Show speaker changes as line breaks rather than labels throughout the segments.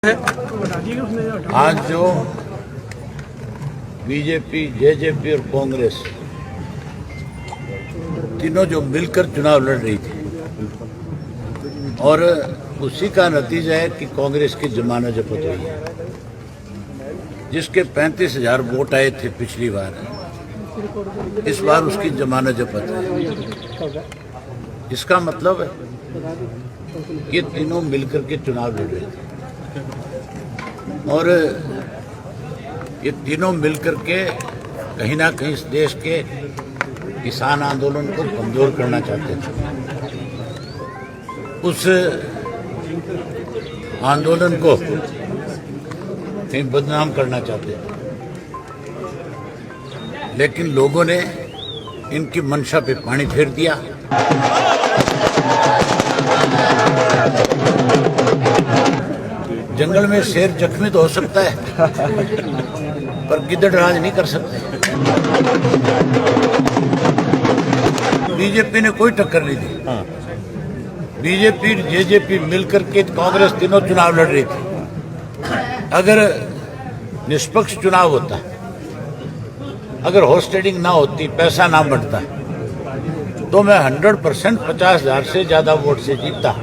आज जो BJP, JJP और कांग्रेस तीनों जो मिलकर चुनाव लड़ रही थी और उसी का नतीजा है कि कांग्रेस की जमानत जब्त हुई है, जिसके 35,000 वोट आए थे पिछली बार, इस बार उसकी जमानत जब्त है। इसका मतलब है ये तीनों मिलकर के चुनाव लड़ रहे थे और ये तीनों मिलकर के कहीं ना कहीं इस देश के किसान आंदोलन को कमजोर करना चाहते थे। उस आंदोलन को कहीं बदनाम करना चाहते थे, लेकिन लोगों ने इनकी मंशा पे पानी फेर दिया। जंगल में शेर जख्मी तो हो सकता है, पर गिद्दड़ राज नहीं कर सकते। बीजेपी ने कोई टक्कर नहीं दी। बीजेपी, जेजेपी मिलकर के कांग्रेस तीनों चुनाव लड़ रही थी। अगर निष्पक्ष चुनाव होता, अगर होस्टेडिंग ना होती, पैसा ना बढ़ता, तो मैं 100% 50,000 से ज्यादा वोट से जीतता।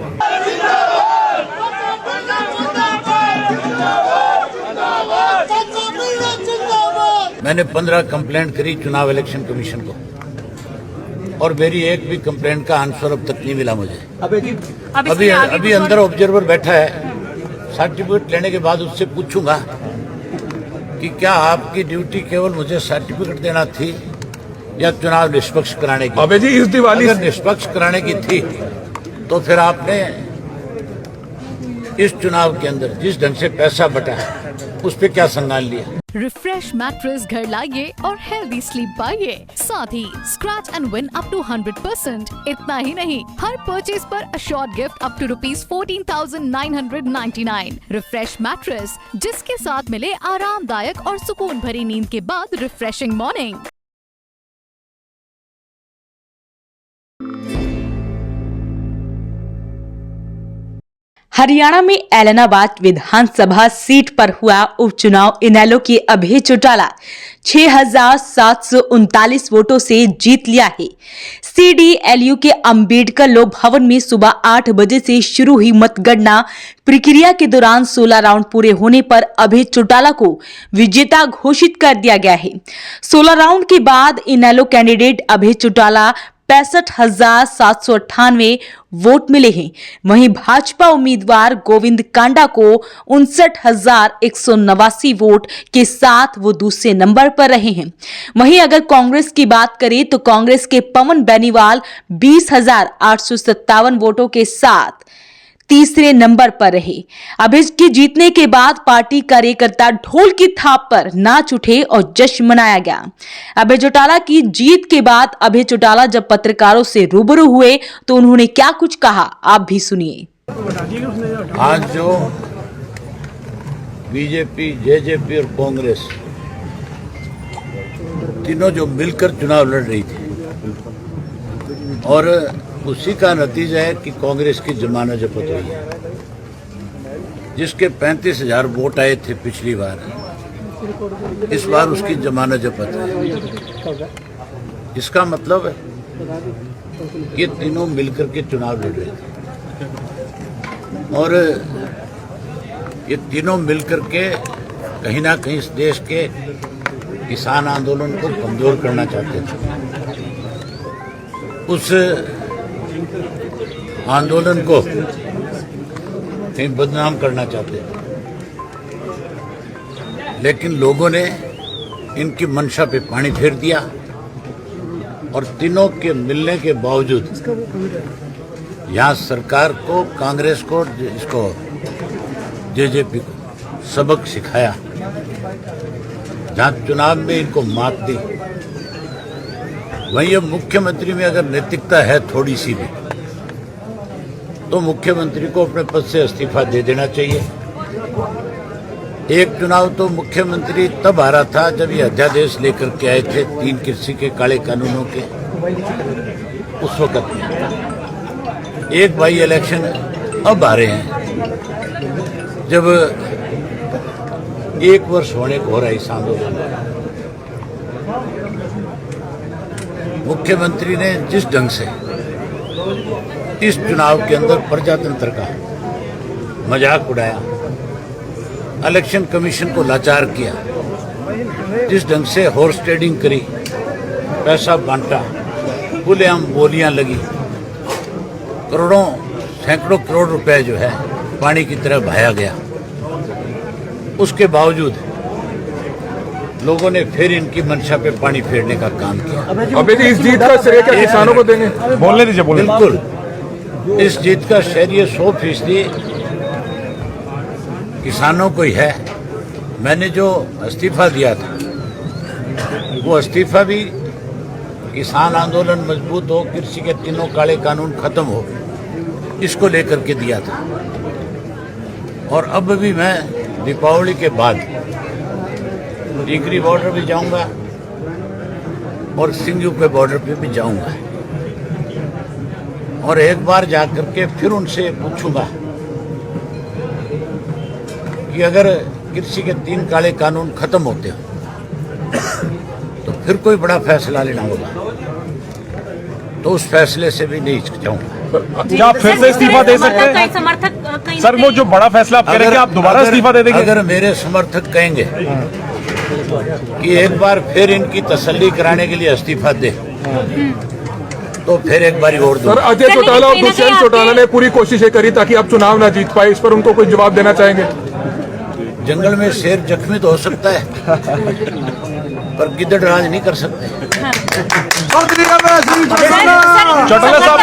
मैंने 15 कंप्लेंट करी चुनाव इलेक्शन कमीशन को और मेरी एक भी कंप्लेंट का आंसर अब तक नहीं मिला मुझे। अभी अंदर ऑब्जर्वर बैठा है, सर्टिफिकेट लेने के बाद उससे पूछूंगा कि क्या आपकी ड्यूटी केवल मुझे सर्टिफिकेट देना थी या चुनाव निष्पक्ष कराने की।
अबे जी, इस दिवाली
अगर निष्पक्ष कराने की थी तो फिर आपने इस चुनाव के अंदर जिस ढंग से पैसा बटा उस पे क्या संज्ञान लिया।
रिफ्रेश मैट्रेस घर लाइए और हेल्दी स्लीप पाइए, साथ ही scratch and win up to 100%। इतना ही नहीं, हर परचेज पर assured gift up to ₹14,999। Refresh mattress, जिसके साथ मिले आरामदायक और सुकून भरी नींद के बाद रिफ्रेशिंग मॉर्निंग।
हरियाणा में एलनाबाद विधानसभा सीट पर हुआ उपचुनाव इनेलो के अभय चौटाला 6,739 वोटों से जीत लिया है। CDLU के अंबेडकर लोक भवन में सुबह 8 बजे से शुरू हुई मतगणना प्रक्रिया के दौरान 16 राउंड पूरे होने पर अभय चौटाला को विजेता घोषित कर दिया गया है। 16 राउंड के बाद इनेलो कैंडिडेट अभय चौटाला 65,798 वोट मिले हैं। वहीं भाजपा उम्मीदवार गोविंद कांडा को 59,189 वोट के साथ वो दूसरे नंबर पर रहे हैं। वहीं अगर कांग्रेस की बात करें तो कांग्रेस के पवन बेनीवाल 20,857 वोटों के साथ तीसरे नंबर पर रहे। अभय के जीतने के बाद पार्टी कार्यकर्ता ढोल की थाप पर नाच उठे और जश्न मनाया गया। अभय चौटाला की जीत के बाद अभय चौटाला जब पत्रकारों से रूबरू हुए तो उन्होंने क्या कुछ कहा, आप भी सुनिए।
आज जो बीजेपी, जेजेपी और कांग्रेस तीनों जो मिलकर चुनाव लड़ रही थी और उसी का नतीजा है कि कांग्रेस की जमानत जब्त हुई है, जिसके 35,000 वोट आए थे पिछली बार, इस बार उसकी जमानत जब्त है। इसका मतलब है ये तीनों मिलकर के चुनाव लड़ रहे थे और ये तीनों मिलकर के कहीं ना कहीं इस देश के किसान आंदोलन को कमजोर करना चाहते थे। उस आंदोलन को कहीं बदनाम करना चाहते थे, लेकिन लोगों ने इनकी मंशा पे पानी फेर दिया और तीनों के मिलने के बावजूद यहाँ सरकार को, कांग्रेस को, इसको जेजेपी को सबक सिखाया। जहाँ चुनाव में इनको मात दी, वहीं अब मुख्यमंत्री में अगर नैतिकता है थोड़ी सी भी, तो मुख्यमंत्री को अपने पद से इस्तीफा दे देना चाहिए। एक चुनाव तो मुख्यमंत्री तब हारा था जब ये अध्यादेश लेकर के आए थे 3 कृषि के काले कानूनों के, उस वक्त एक बाई इलेक्शन अब आ रहे हैं। जब 1 वर्ष होने को हो रहा है इस आंदोलन में, मुख्यमंत्री ने जिस ढंग से इस चुनाव के अंदर प्रजातंत्र का मजाक उड़ाया, इलेक्शन कमीशन को लाचार किया, जिस ढंग से हॉर्स ट्रेडिंग करी, पैसा बांटा, खुलेआम बोलियां लगी, करोड़ों सैकड़ों करोड़ रुपए जो है पानी की तरह बहाया गया, उसके बावजूद लोगों ने फिर इनकी मंशा पे पानी फेरने का काम किया।
अबे जी इस जीत का श्रेय क्या किसानों को देंगे? बोलने दीजिए, बोलने।
बिल्कुल, इस जीत का श्रेय 100% किसानों को ही है। मैंने जो इस्तीफा दिया था, वो इस्तीफा भी किसान आंदोलन मजबूत हो, कृषि के तीनों काले कानून खत्म हो, इसको लेकर के दिया था। और अब भी मैं दीपावली के बाद टिकरी बॉर्डर भी जाऊंगा और सिंगू के बॉर्डर पे भी जाऊंगा, और एक बार जाकर के फिर उनसे पूछूंगा कि अगर कृषि के 3 काले कानून खत्म होते हो तो फिर कोई बड़ा फैसला लेना होगा, तो उस फैसले से भी नहीं हिचकिचाऊंगा।
क्या आप फिर से इस्तीफा दे सकते हैं?
समर्थक
सर, वो जो बड़ा फैसला आप करेंगे, आप दोबारा इस्तीफा दे देंगे?
अगर मेरे समर्थक कहेंगे कि एक बार फिर इनकी तसल्ली कराने के लिए इस्तीफा दे, तो फिर एक बार और दो।
सर, अजय चौटाला और दुष्यंत चौटाला ने पूरी कोशिशें करी ताकि आप चुनाव ना जीत पाए, इस पर उनको कोई जवाब देना चाहेंगे?
जंगल में शेर जख्मी तो हो सकता है, पर गिद्दड़ राज नहीं कर सकते।
चौटाला साहब,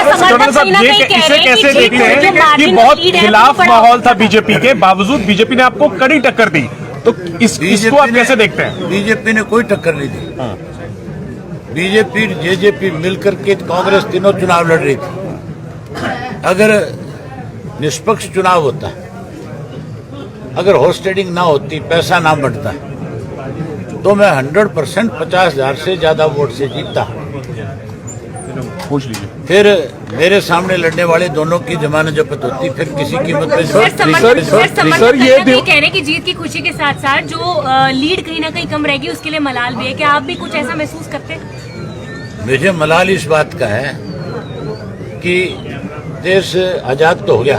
इसे कैसे देखते हैं कि बहुत खिलाफ माहौल था बीजेपी के बावजूद बीजेपी ने आपको कड़ी टक्कर दी, तो इसको आप कैसे देखते हैं?
बीजेपी ने कोई टक्कर नहीं दी। बीजेपी जेजेपी मिलकर के कांग्रेस तीनों चुनाव लड़ रही थी। अगर निष्पक्ष चुनाव होता, अगर हॉर्स ट्रेडिंग ना होती, पैसा ना बढ़ता, तो मैं 100% 50,000 से ज्यादा वोट से जीतता।
पूछ लीजिए।
फिर मेरे सामने लड़ने वाले दोनों की जमानत जब्त होती, फिर किसी कीमत पे
सर ये कह रहे हैं कि जीत की खुशी के साथ साथ जो लीड कहीं ना कहीं कम रहेगी, उसके लिए मलाल भी है। क्या आप भी कुछ ऐसा महसूस करते हैं?
मुझे मलाल इस बात का है कि देश आजाद तो हो गया,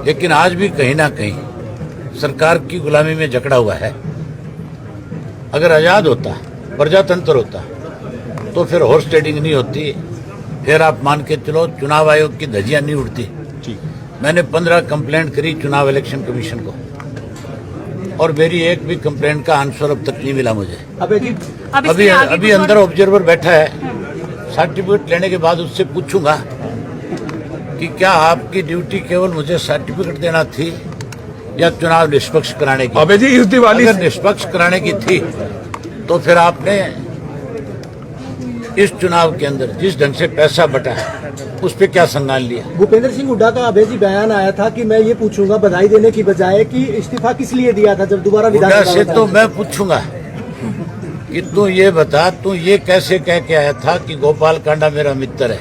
लेकिन आज भी कहीं ना कहीं सरकार की गुलामी में जकड़ा हुआ है। अगर आजाद होता, प्रजातंत्र होता, तो फिर हॉर्स ट्रेडिंग नहीं होती, फिर आप मान के चलो चुनाव आयोग की धज्जियां नहीं उड़ती। मैंने 15 कंप्लेंट करी चुनाव इलेक्शन कमीशन को, और मेरी एक भी कंप्लेंट का आंसर अब तक नहीं मिला मुझे। अभी अंदर ऑब्जर्वर बैठा है, सर्टिफिकेट लेने के बाद उससे पूछूंगा कि क्या आपकी ड्यूटी केवल मुझे सर्टिफिकेट देना थी या चुनाव निष्पक्ष कराने की?
अबे जी इस दिवाली
अगर निष्पक्ष कराने की थी तो फिर आपने इस चुनाव के अंदर जिस ढंग से पैसा बटा है उस पर क्या संज्ञान लिया?
भूपेंद्र सिंह हुड्डा का अभय जी बयान आया था कि मैं ये पूछूंगा बधाई देने की बजाय कि इस्तीफा किस लिए दिया था जब दोबारा
हुड्डा से तो मैं पूछूंगा कि तू ये बता, तू ये कैसे कह के आया था कि गोपाल कांडा मेरा मित्र है?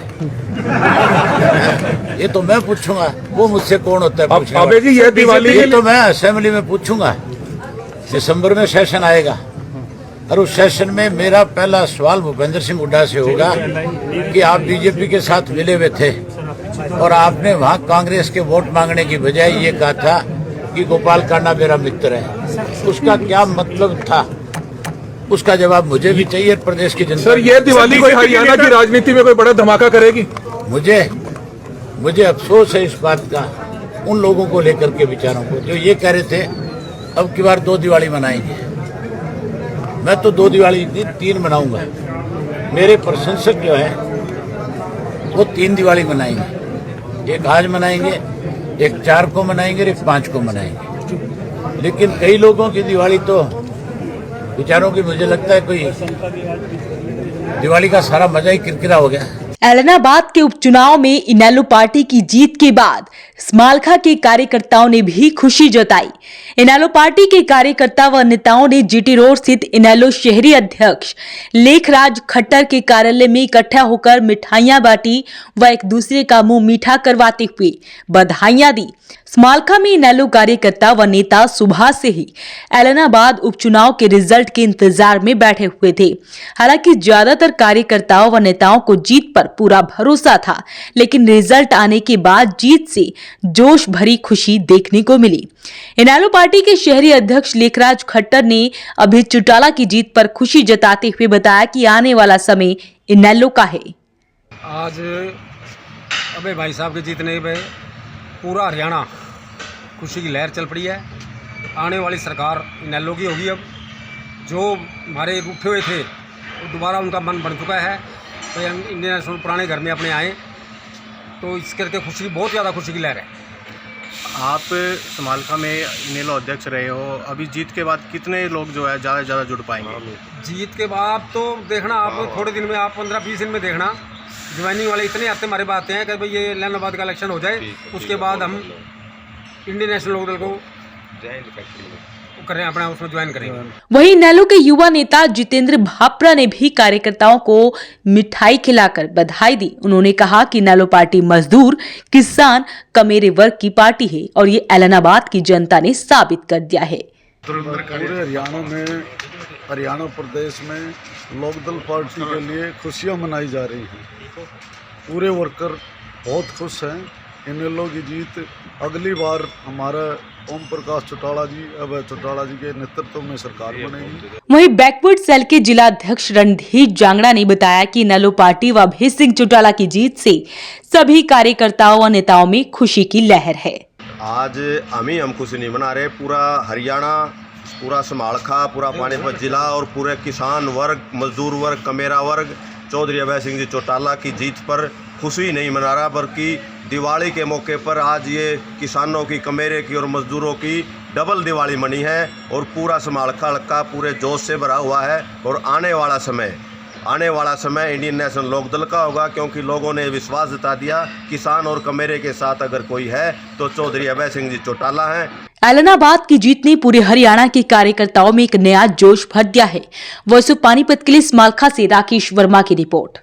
ये तो मैं पूछूंगा, वो मुझसे कौन होता है पूछने वाला?
अबे जी ये दिवाली
ये तो मैं असेंबली में पूछूंगा। दिसंबर में सेशन आएगा और उस सेशन में मेरा पहला सवाल भूपेंद्र सिंह हुड्डा से होगा कि आप बीजेपी के साथ मिले हुए थे और आपने वहां कांग्रेस के वोट मांगने की बजाय ये कहा था कि गोपाल कांडा मेरा मित्र है। उसका क्या मतलब था? उसका जवाब मुझे भी चाहिए, प्रदेश की जनता।
सर ये दिवाली कोई हरियाणा की राजनीति में कोई बड़ा धमाका करेगी?
मुझे अफसोस है इस बात का, उन लोगों को लेकर के विचारों को जो ये कह रहे थे अब की बार 2 दिवाली मनाएंगे। मैं तो 2 दिवाली नहीं 3 मनाऊंगा। मेरे प्रशंसक जो है वो 3 दिवाली मनाएंगे, एक आज मनाएंगे, एक 4 को मनाएंगे, एक 5 को मनाएंगे। लेकिन कई लोगों की दिवाली तो विचारों की मुझे लगता है कोई दिवाली का सारा मजा ही किरकिरा हो गया।
एलनाबाद के उपचुनाव में इनेलो पार्टी की जीत के बाद स्मालखा के कार्यकर्ताओं ने भी खुशी जताई। इनेलो पार्टी के कार्यकर्ता व नेताओं ने जीटी रोड स्थित इनेलो शहरी अध्यक्ष लेखराज खट्टर के कार्यालय में इकट्ठा होकर मिठाइयां बांटी व एक दूसरे का मुंह मीठा करवाते हुए बधाइयां दी। समालखा में इनेलो कार्यकर्ता व नेता सुबह से ही ऐलनाबाद उपचुनाव के रिजल्ट के इंतजार में बैठे हुए थे। हालांकि ज्यादातर कार्यकर्ताओं व नेताओं को जीत पर पूरा भरोसा था, लेकिन रिजल्ट आने के बाद जीत से जोश भरी खुशी देखने को मिली। इनेलो पार्टी के शहरी अध्यक्ष लेखराज खट्टर ने अभय चौटाला की जीत पर खुशी जताते हुए बताया कि आने वाला समय इनेलो का है।
आज अबे भाई साहब के जीतने पे पूरा हरियाणा खुशी की लहर चल पड़ी है। आने वाली सरकार इनेलो की होगी। अब जो हमारे उठे हुए थे वो दोबारा उनका मन बन चुका है, तो हम इंडियन नेशनल पुराने घर में अपने आए, तो इस करके खुशी, बहुत ज़्यादा खुशी की लहर है।
आप समालखा में इनेलो अध्यक्ष रहे हो, अभी जीत के बाद कितने लोग जो है ज़्यादा से ज़्यादा जुड़ पाएंगे?
जीत के बाद तो देखना आप, थोड़े दिन में आप 15-20 दिन में देखना, ज्वाइनिंग वाले इतने आते हमारे पास आते हैं कि भाई ये ऐलनाबाद का इलेक्शन हो जाए, उसके बाद हम इंडियन नेशनल लोकदल को करें, अपना उसमें ज्वाइन करेंगे।
वहीं इनेलो के युवा नेता जितेंद्र भापरा ने भी कार्यकर्ताओं को मिठाई खिलाकर बधाई दी। उन्होंने कहा कि इनेलो पार्टी मजदूर, किसान, कमेरे वर्ग की पार्टी है और ये ऐलनाबाद की जनता ने साबित कर दिया है।
पूरे हरियाणा प्रदेश में लोकदल पार्टी के लिए खुशियां मनाई जा रही हैं। पूरे वर्कर बहुत खुश हैं। इनेलो की जीत, अगली बार हमारा ओम प्रकाश चौटाला जी, अभय चौटाला जी के नेतृत्व में सरकार बनेगी।
वहीं बैकवर्ड सेल के जिला अध्यक्ष रणधीर जांगड़ा ने बताया कि इनेलो पार्टी व अभय सिंह चौटाला की जीत से सभी कार्यकर्ताओं व नेताओं में खुशी की लहर है।
आज हम खुशी नहीं मना रहे, पूरा हरियाणा, पूरा समालखा, पूरा पानीपत जिला और पूरे किसान वर्ग, मजदूर वर्ग, कमेरा वर्ग चौधरी अभय सिंह जी चौटाला की जीत पर खुशी नहीं मना रहा, बल्कि दिवाली के मौके पर आज ये किसानों की, कमेरे की और मजदूरों की डबल दिवाली मनी है और पूरा समालखा हल्का पूरे जोश से भरा हुआ है। और आने वाला समय इंडियन नेशनल लोकदल का होगा, क्योंकि लोगों ने विश्वास जता दिया किसान और कमेरे के साथ अगर कोई है तो चौधरी अभय सिंह जी चौटाला हैं।
ऐलनाबाद की जीत ने पूरे हरियाणा के कार्यकर्ताओं में एक नया जोश भर दिया है। वॉइस ऑफ पानीपत के लिए समालखा से राकेश वर्मा की रिपोर्ट।